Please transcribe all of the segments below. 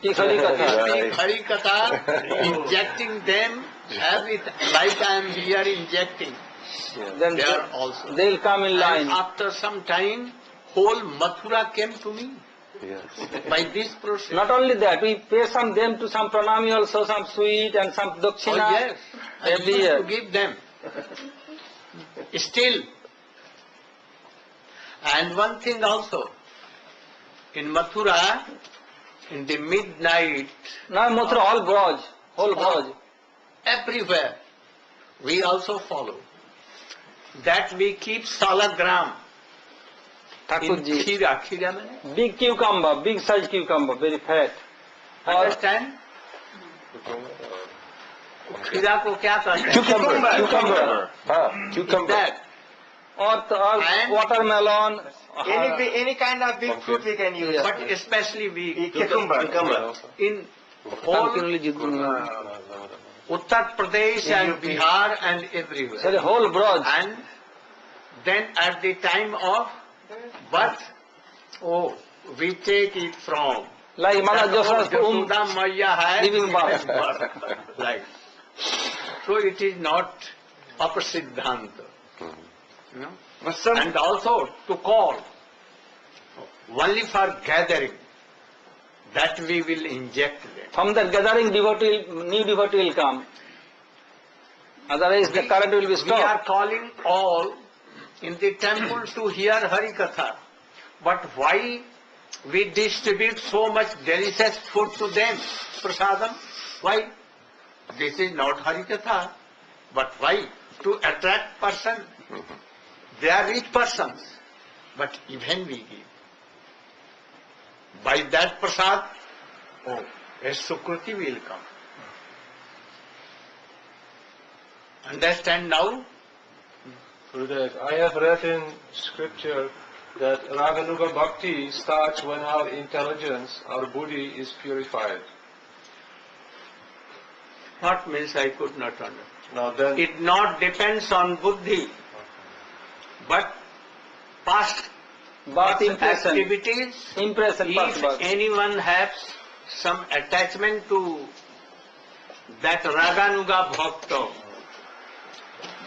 Speak Hari Katha. Speak Hari Katha, injecting them as it, like I am here injecting. Then They are also. they will come in And line. after some time, whole Mathura came to me by this process. Not only that, we pay them to some pranami also, some sweet and some dakshina. Oh yes, I every used year. to give them. Still. And one thing also, in Mathura, in the midnight, Now Mathura, all Braj, whole Braj. everywhere, we also follow that we keep salagram in Thakurji, khira. Khira means? big cucumber, big size cucumber, very fat. Understand? खीरा को क्या कहते हैं? Cucumber. Cucumber. That. Or And- watermelon. Any kind of big fruit we can use. But especially we Cucumber. in whole Uttar Pradesh and Bihar and So everywhere. the whole Braj. And then at the time of birth, oh, we take it from Like Mala Joshua's Yashoda Maya has giving birth. like. So it is not apasiddhanta. You know? But some, And also to call only for gathering, that we will inject them. From that gathering, new devotee will come. Otherwise, the current will be We are stopped. calling all in the temple to hear Hari Katha. But why we distribute so much delicious food to them, prasadam? Why? This is not Hari Katha. But why? To attract person. They are rich persons. But even we give. By that prasad, oh, a Sukruti will come. Understand now? Gurudev, I have read in scripture that Raganuga Bhakti starts when our intelligence, our buddhi is purified. What means I could not understand? Now then, It not depends on buddhi, but past Birth impression. activities. Impression, past If birth. anyone has some attachment to that Raganuga Bhakta,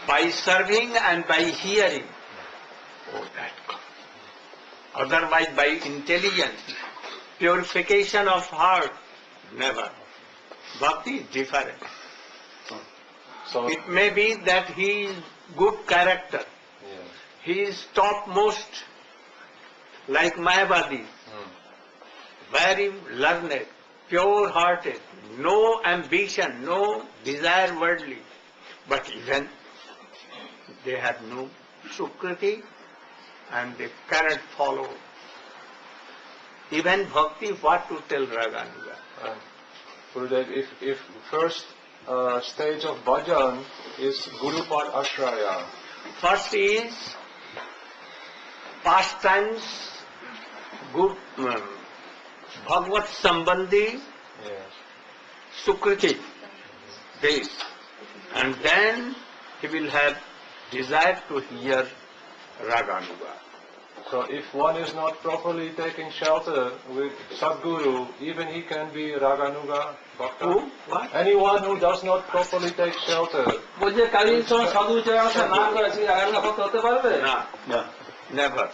by serving and by hearing, oh that comes. Otherwise by intelligence, purification of heart, never. Bhakti is different. so It may be that he is good character, he is topmost, like Mayavadi, very learned, pure-hearted, no ambition, no desire worldly, but even they have no Sukriti and they cannot follow. Even Bhakti, what to tell Raganuga? Gurudev, if first stage of bhajan is Gurupad Ashraya, First is pastimes, good Bhagavad Sambandhi, Sukriti, this. And then he will have desire to hear Raganuga. so if one is not properly taking shelter with Sadguru, even he can be Raganuga Bhakta. Who? What? Anyone who does not properly take shelter, বলছে কালীন সময় সাধু চরণে না করে সে রাগানুগা ভক্ত হতে পারবে? No, never.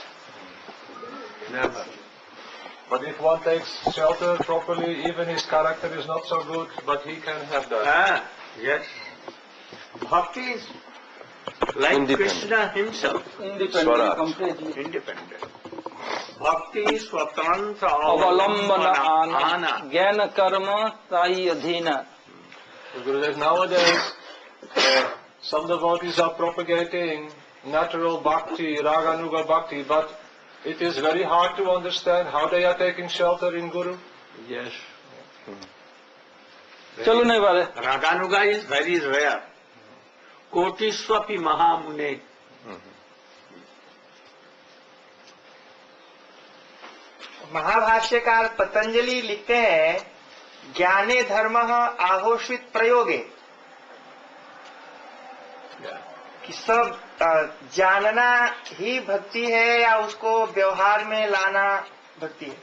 Never. but if one takes shelter properly, even his character is not so good, but he can have that. Yes. Bhakti is like Independent. Krishna himself, Independent, Swaraj. completely. independent. Bhakti swatantra अवलंबन avalampana आना ज्ञान कर्म ताई अधीन. Gurudev, nowadays, some devotees are propagating natural bhakti, Raganuga bhakti, but it is very hard to understand how they are taking shelter in Guru. Yes. चलो नहीं बारे. Raganuga is very rare. Kotiswapi Mahamune. महाभाष्यकार Patanjali लिखते हैं ज्ञाने धर्म आहोषित प्रयोगे, कि सब जानना ही भक्ति है या उसको व्यवहार में लाना भक्ति है?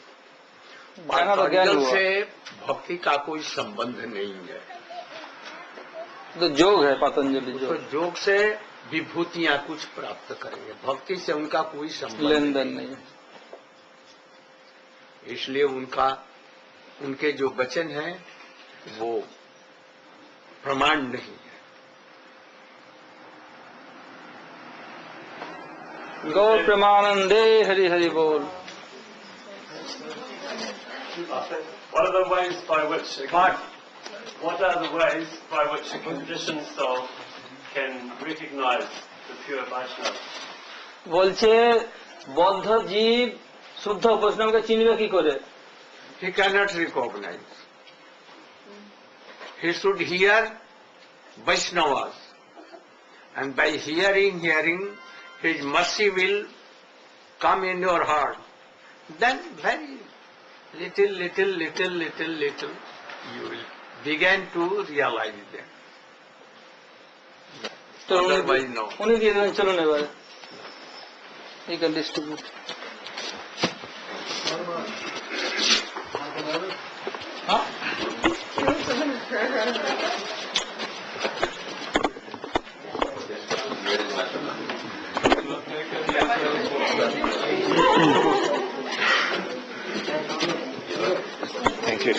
ज्ञान तो ज्ञान पातंजल हुआ। से भक्ति का कोई संबंध नहीं है। तो योग है पतंजलि तो योग, योग से विभूतियां कुछ प्राप्त करेंगे, भक्ति से उनका कोई संबंध लेन देन नहीं। इसलिए उनके जो वचन हैं वो प्रमाण नहीं है। गौर प्रेमानंदे हरि हरि बोल। What are the ways by which what are the ways by which a conditioned soul can recognize the pure Vaishnava? বলছে বদ্ধ জীব শুদ্ধ বৈষ্ণবকে চিনবে কি করে? He cannot recognize. He should hear Vaishnavas, and by hearing, his mercy will come in your heart. Then very little, you will begin to realize them. তো Otherwise, no. উনি দিয়ে দেবেন, চলুন এবারে। You can distribute. Thank you.